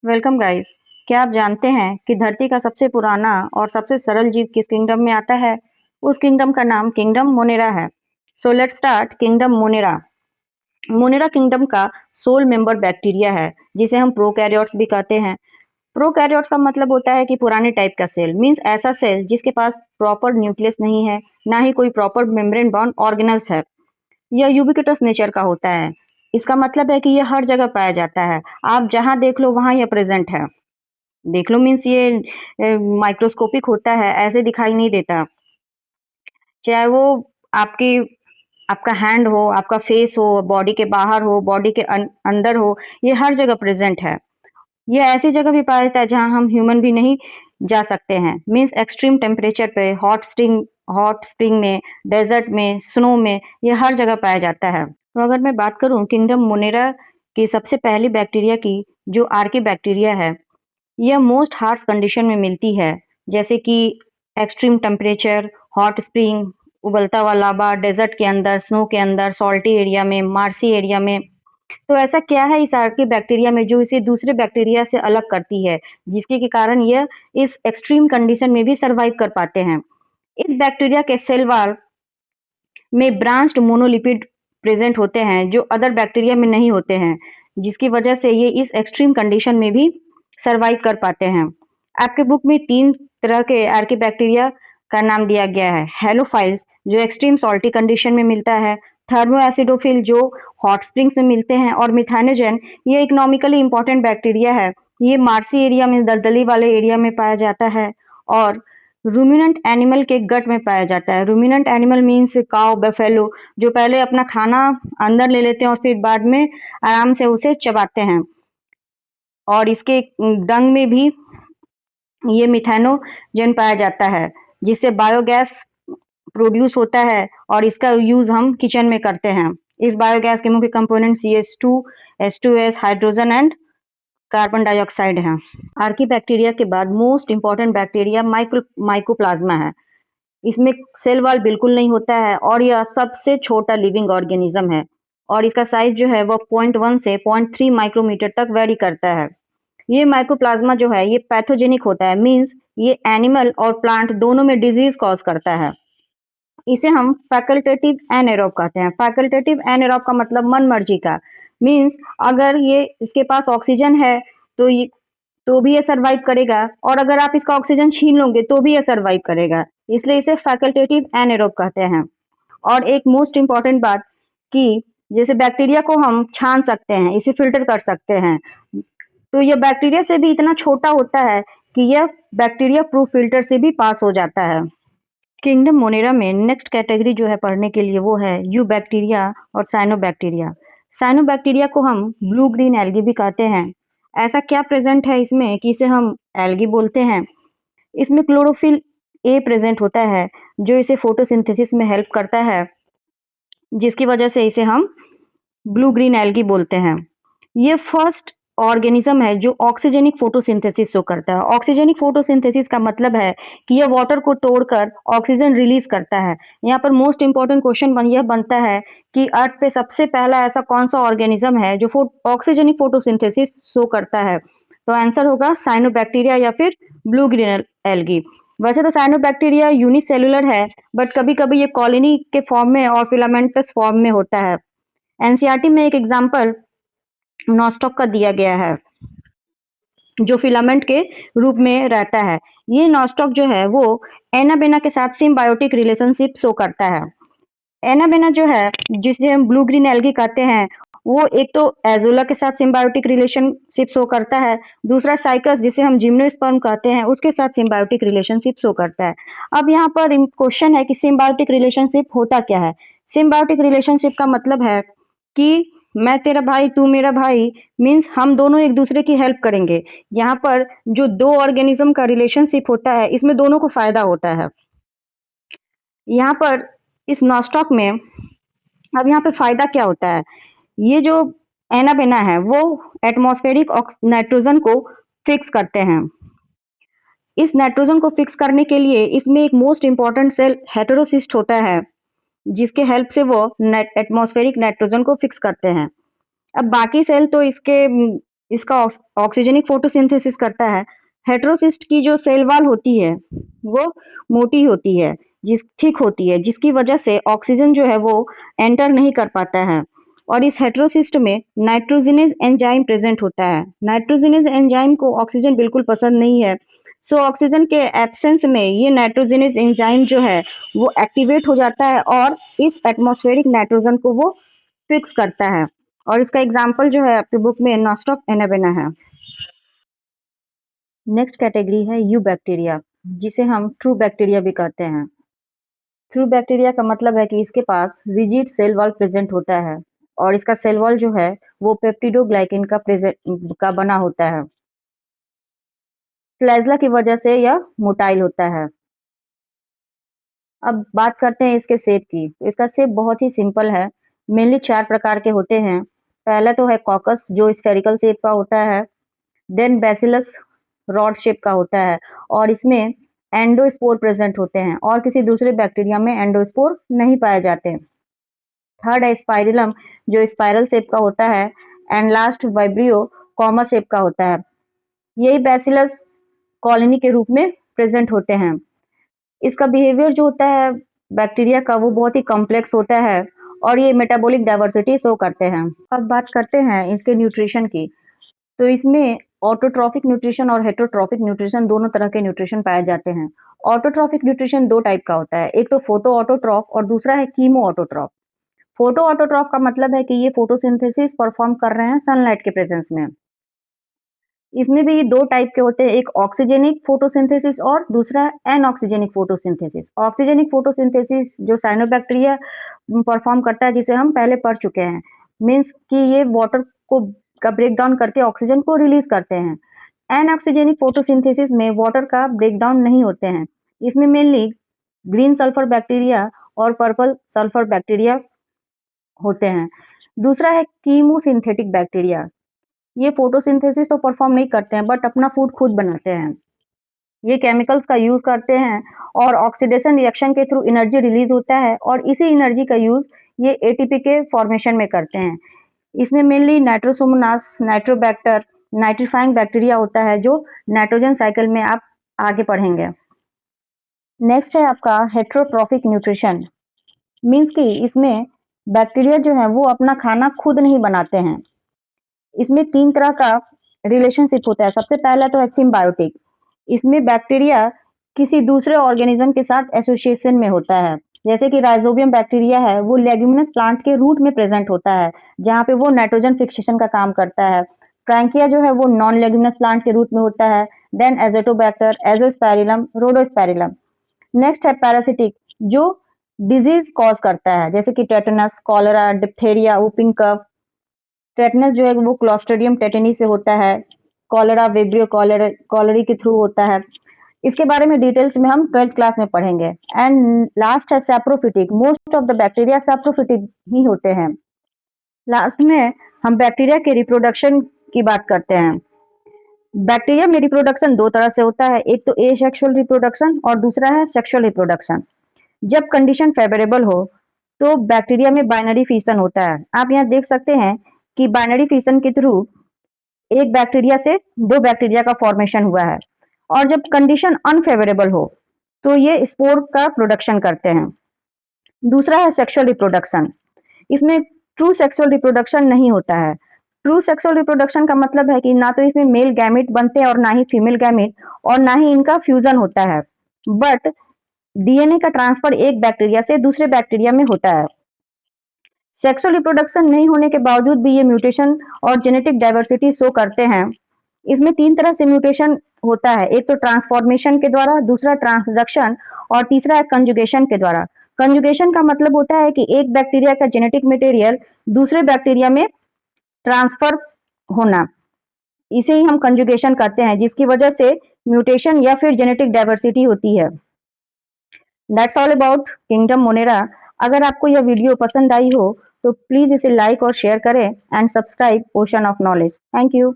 Welcome guys. क्या आप जानते हैं कि धरती का सबसे पुराना और सबसे सरल जीव किस किंगडम में आता है? उस किंगडम का नाम किंगडम मोनेरा है। So let's start kingdom Monera. Monera kingdom का सोल मेंबर बैक्टीरिया है, जिसे हम प्रोकैरियोट्स भी कहते हैं। प्रोकैरियोट्स का मतलब होता है कि पुराने टाइप का सेल, मीन्स ऐसा सेल जिसके पास प्रॉपर न्यूक्लियस नहीं है, ना ही कोई प्रॉपर मेम्ब्रेन बाउंड ऑर्गेनल्स है। यह यूबिक्विटस नेचर का होता है। इसका मतलब है कि यह हर जगह पाया जाता है। आप जहाँ देख लो वहाँ यह प्रेजेंट है। देख लो मीन्स ये माइक्रोस्कोपिक होता है, ऐसे दिखाई नहीं देता। चाहे वो आपकी आपका हैंड हो, आपका फेस हो, बॉडी के बाहर हो, बॉडी के अंदर हो, ये हर जगह प्रेजेंट है। ये ऐसी जगह भी पाया जाता है जहाँ हम ह्यूमन भी नहीं जा सकते हैं। मीन्स एक्सट्रीम टेम्परेचर पे, हॉट स्प्रिंग में, डेजर्ट में, स्नो में, ये हर जगह पाया जाता है। तो अगर मैं बात करूँ किंगडम मोनेरा की सबसे पहली बैक्टीरिया की, जो आर्की बैक्टीरिया है, यह मोस्ट हार्श कंडीशन में मिलती है, जैसे कि एक्सट्रीम टेम्परेचर, हॉट स्प्रिंग, उबलता हुआ लावा, डेजर्ट के अंदर, स्नो के अंदर, सॉल्टी एरिया में, मार्सी एरिया में। तो ऐसा क्या है इस आर्की बैक्टीरिया में जो इसे दूसरे बैक्टीरिया से अलग करती है, जिसके के कारण यह इस एक्सट्रीम कंडीशन में भी सर्वाइव कर पाते हैं? इस बैक्टीरिया के सेल वॉल में ब्रांच्ड मोनोलिपिड प्रेजेंट होते हैं, जो अदर बैक्टीरिया में नहीं होते हैं, जिसकी वजह से ये इस एक्सट्रीम कंडीशन में भी सर्वाइव कर पाते हैं। आपके बुक में 3 तरह के आर्की बैक्टीरिया का नाम दिया गया है। हेलोफाइल्स जो एक्सट्रीम सॉल्टी कंडीशन में मिलता है, थर्मो एसिडोफिल जो हॉट स्प्रिंग्स में मिलते हैं, और मिथानोजन ये इकोनॉमिकली इंपॉर्टेंट बैक्टीरिया है। ये मार्सी एरिया में, दलदली वाले एरिया में पाया जाता है, और रूमिनेंट एनिमल के गट में पाया जाता है। Ruminant animal means cow, buffalo, जो पहले अपना खाना अंदर ले लेते हैं और फिर बाद में आराम से उसे चबाते हैं। और इसके डंग में भी ये मिथेनोजन पाया जाता है, जिससे बायोगैस प्रोड्यूस होता है, और इसका यूज हम किचन में करते हैं। इस बायोगैस के मुख्य component CH2, H2S, hydrogen and carbon dioxide हैं। आर्की बैक्टीरिया के बाद मोस्ट इंपॉर्टेंट बैक्टीरिया माइकोप्लाज्मा है। इसमें सेल वॉल बिल्कुल नहीं होता है, और यह सबसे छोटा लिविंग ऑर्गेनिज्म है, और इसका साइज जो है वो 0.1 से 0.3 माइक्रोमीटर तक वेरी करता है। ये माइकोप्लाज्मा जो है ये पैथोजेनिक होता है, मीन्स ये एनिमल और प्लांट दोनों में डिजीज कॉज करता है। इसे हम फैकल्टेटिव एनाएरोब कहते हैं। फैकल्टेटिव एनाएरोब का मतलब मन मर्जी का, मीन्स अगर ये इसके पास ऑक्सीजन है तो भी ये सर्वाइव करेगा, और अगर आप इसका ऑक्सीजन छीन लोगे तो भी ये सर्वाइव करेगा। इसलिए इसे फैकल्टेटिव एनाएरोब कहते हैं। और एक मोस्ट इंपॉर्टेंट बात कि जैसे बैक्टीरिया को हम छान सकते हैं, इसे फिल्टर कर सकते हैं, तो यह बैक्टीरिया से भी इतना छोटा होता है कि यह बैक्टीरिया प्रूफ फिल्टर से भी पास हो जाता है। किंगडम मोनेरा में नेक्स्ट कैटेगरी जो है पढ़ने के लिए वो है यू बैक्टीरिया और साइनोबैक्टीरिया। साइनोबैक्टीरिया को हम ब्लू ग्रीन एल्गी भी कहते हैं। ऐसा क्या प्रेजेंट है इसमें कि इसे हम एल्गी बोलते हैं? इसमें क्लोरोफिल ए प्रेजेंट होता है, जो इसे फोटोसिंथेसिस में हेल्प करता है, जिसकी वजह से इसे हम ब्लू ग्रीन एल्गी बोलते हैं। ये फर्स्ट ऑर्गेनिज्म है जो ऑक्सीजेनिक फोटोसिंथेसिस शो करता है। ऑक्सीजेनिक फोटोसिंथेसिस का मतलब है कि यह वाटर को तोड़कर ऑक्सीजन रिलीज करता है। यहाँ पर मोस्ट इंपॉर्टेंट क्वेश्चन यह बनता है कि अर्थ पे सबसे पहला ऐसा कौन सा ऑर्गेनिज्म है जो ऑक्सीजेनिक फोटोसिंथेसिस शो करता है? तो आंसर होगा साइनोबैक्टीरिया या फिर ब्लू ग्रीन एल्गी। वैसे तो साइनोबैक्टीरिया यूनिसेलुलर है, बट कभी कभी ये कॉलोनी के फॉर्म में और फिलामेंटस फॉर्म में होता है। एनसीईआरटी में एक एग्जाम्पल नॉस्टॉक का दिया गया है, जो फिलामेंट के रूप में रहता है। ये नॉस्टॉक जो है वो एनाबेना के साथ सिम्बायोटिक रिलेशनशिप शो करता है। एनाबेना जो है, जिसे हम ब्लू ग्रीन एल्गी कहते हैं, वो एक तो एजोला के साथ सिम्बायोटिक रिलेशनशिप शो करता है, दूसरा साइकस जिसे हम जिम्नोस्पर्म कहते हैं उसके साथ सिम्बायोटिक रिलेशनशिप शो करता है। अब यहाँ पर क्वेश्चन है कि सिम्बायोटिक रिलेशनशिप होता क्या है? सिम्बायोटिक रिलेशनशिप का मतलब है कि मैं तेरा भाई, तू मेरा भाई, मीन्स हम दोनों एक दूसरे की हेल्प करेंगे। यहाँ पर जो दो ऑर्गेनिज्म का रिलेशनशिप होता है, इसमें दोनों को फायदा होता है। यहाँ पर इस नॉस्टॉक में अब यहाँ पे फायदा क्या होता है? ये जो एनाबेना है वो एटमॉस्फेरिक नाइट्रोजन को फिक्स करते हैं। इस नाइट्रोजन को फिक्स करने के लिए इसमें एक मोस्ट इंपॉर्टेंट सेल हेटेरोसिस्ट होता है, जिसके हेल्प से वो एटमॉस्फेरिक नाइट्रोजन को फिक्स करते हैं। अब बाकी सेल तो इसके इसका ऑक्सीजनिक फोटोसिंथेसिस करता है। हेटेरोसिस्ट की जो सेल वॉल होती है वो मोटी होती है, थिक होती है, जिसकी वजह से ऑक्सीजन जो है वो एंटर नहीं कर पाता है। और इस हेटेरोसिस्ट में नाइट्रोजिनेज एंजाइम प्रेजेंट होता है। नाइट्रोजिनेज एंजाइम को ऑक्सीजन बिल्कुल पसंद नहीं है। सो ऑक्सीजन के एब्सेंस में ये नाइट्रोजिनेज एंजाइम जो है वो एक्टिवेट हो जाता है और इस एटमॉस्फेरिक नाइट्रोजन को वो फिक्स करता है। और इसका एग्जाम्पल जो है आपकी बुक में नॉस्टॉक एनाबेना है। नेक्स्ट कैटेगरी है यू बैक्टीरिया, जिसे हम ट्रू बैक्टीरिया भी कहते हैं। ट्रू बैक्टीरिया का मतलब है कि इसके पास रिजिड सेल वॉल प्रेजेंट होता है और इसका सेल वॉल जो है वो पेप्टिडोग्लाइकिन का बना होता है। फ्लैजला की वजह से यह मोटाइल होता है। अब बात करते हैं इसके शेप की। तो इसका शेप बहुत ही सिंपल है। मेनली 4 प्रकार के होते हैं। पहला तो है कॉकस, जो स्फेरिकल शेप का होता है। देन बैसिलस रॉड शेप का होता है और इसमें एंडोस्पोर प्रेजेंट होते हैं और किसी दूसरे बैक्टीरिया में एंडोस्पोर नहीं पाए जाते। थर्ड है स्पाइरलम, जो स्पाइरल शेप का होता है। And last vibrio comma shape का होता है। यही बैसिलस कॉलोनी के रूप में प्रेजेंट होते हैं। इसका बिहेवियर जो होता है बैक्टीरिया का वो बहुत ही कॉम्प्लेक्स होता है और ये मेटाबॉलिक डाइवर्सिटी शो करते हैं। अब बात करते हैं इसके न्यूट्रिशन की। तो इसमें ऑटोट्रॉफिक न्यूट्रिशन और हेटेरोट्रॉफिक न्यूट्रिशन दोनों तरह के न्यूट्रिशन पाए जाते हैं। ऑटोट्रॉफिक न्यूट्रिशन 2 टाइप का होता है, एक तो फोटो ऑटोट्रॉफ और दूसरा है कीमो ऑटोट्रॉफ। फोटो ऑटोट्रॉफ का मतलब है कि ये फोटोसिंथेसिस परफॉर्म कर रहे हैं सनलाइट के प्रेजेंस में। इसमें भी 2 टाइप के होते हैं, एक ऑक्सीजेनिक फोटोसिंथेसिस और दूसरा एनऑक्सीजेनिक फोटोसिंथेसिस। ऑक्सीजेनिक फोटोसिंथेसिस जो साइनोबैक्टीरिया परफॉर्म करता है, जिसे हम पहले पढ़ चुके हैं, मीन्स कि ये वाटर को का ब्रेक डाउन करके ऑक्सीजन को रिलीज करते हैं। एनऑक्सीजेनिक फोटोसिंथेसिस में वाटर का ब्रेक डाउन नहीं होते हैं। इसमें मेनली ग्रीन सल्फर बैक्टीरिया और पर्पल सल्फर बैक्टीरिया होते हैं। दूसरा है कीमोसिंथेटिक बैक्टीरिया। ये फोटोसिंथेसिस तो परफॉर्म नहीं करते हैं बट अपना फूड खुद बनाते हैं। ये केमिकल्स का यूज करते हैं और ऑक्सीडेशन रिएक्शन के थ्रू एनर्जी रिलीज होता है और इसी एनर्जी का यूज ये एटीपी के फॉर्मेशन में करते हैं। इसमें mainly Nitrosomonas, Nitrobacter, nitrifying bacteria होता है, जो नाइट्रोजन साइकिल में आप आगे पढ़ेंगे। नेक्स्ट है आपका हेटेरोट्रॉफिक न्यूट्रिशन, मीन्स कि इसमें बैक्टीरिया जो है वो अपना खाना खुद नहीं बनाते हैं। इसमें 3 तरह का रिलेशनशिप होता है। सबसे पहला तो है सिम्बायोटिक। इसमें बैक्टीरिया किसी दूसरे ऑर्गेनिज्म के साथ एसोसिएशन में होता है। जैसे कि राइजोबियम बैक्टीरिया है, वो लेग्यूमिनस प्लांट के रूट में प्रेजेंट होता है, जहाँ पे वो नाइट्रोजन फिक्सेशन का काम करता है। फ्रैंकिया जो है वो नॉन लेग्यूमिनस प्लांट के रूट में होता है। Then Azotobacter, Azospirillum, Rhodospirillum. Next है पैरासिटिक, जो डिजीज कॉज करता है, जैसे कि tetanus, cholera, diphtheria, whooping cough. Tetanus जो है वो क्लॉस्ट्रिडियम टेटनी से होता है। कॉलरा वेब्रियो कॉलरी के थ्रू होता है। इसके बारे में डिटेल्स में हम 12th क्लास में पढ़ेंगे। एंड लास्ट है saprophytic. Most of the bacteria saprophytic ही होते हैं। लास्ट में हम बैक्टीरिया के रिप्रोडक्शन की बात करते हैं। बैक्टीरिया में रिप्रोडक्शन 2 तरह से होता है, एक तो एसेक्सुअल रिप्रोडक्शन और दूसरा है सेक्सुअल रिप्रोडक्शन। जब कंडीशन फेवरेबल हो तो बैक्टीरिया में बाइनरी फिशन होता है। आप यहाँ देख सकते हैं कि बाइनरी फिशन के थ्रू एक बैक्टीरिया से 2 बैक्टीरिया का फॉर्मेशन हुआ है। और जब कंडीशन अनफेवरेबल हो तो ये स्पोर का प्रोडक्शन करते हैं। दूसरा है सेक्सुअल रिप्रोडक्शन। इसमें ट्रू सेक्सुअल रिप्रोडक्शन नहीं होता है। ट्रू सेक्सुअल रिप्रोडक्शन का मतलब है कि ना तो इसमें मेल गैमेट बनते हैं और ना ही फीमेल गैमेट, और ना ही इनका फ्यूजन होता है, बट डीएनए का ट्रांसफर एक बैक्टीरिया से दूसरे बैक्टीरिया में होता है। सेक्सुअल रिप्रोडक्शन नहीं होने के बावजूद भी ये म्यूटेशन और जेनेटिक डाइवर्सिटी शो करते हैं। इसमें 3 तरह से म्यूटेशन होता है, एक तो ट्रांसफॉर्मेशन के द्वारा, दूसरा ट्रांसडक्शन और तीसरा है कंजुगेशन के द्वारा। कंजुगेशन का मतलब होता है कि एक बैक्टीरिया का जेनेटिक मटेरियल दूसरे बैक्टीरिया में ट्रांसफर होना, इसे ही हम कंजुगेशन कहते हैं, जिसकी वजह से म्यूटेशन या फिर जेनेटिक डाइवर्सिटी होती है। That's all about kingdom Monera. अगर आपको यह वीडियो पसंद आई हो तो प्लीज इसे लाइक और शेयर करें and subscribe ocean of knowledge. Thank you.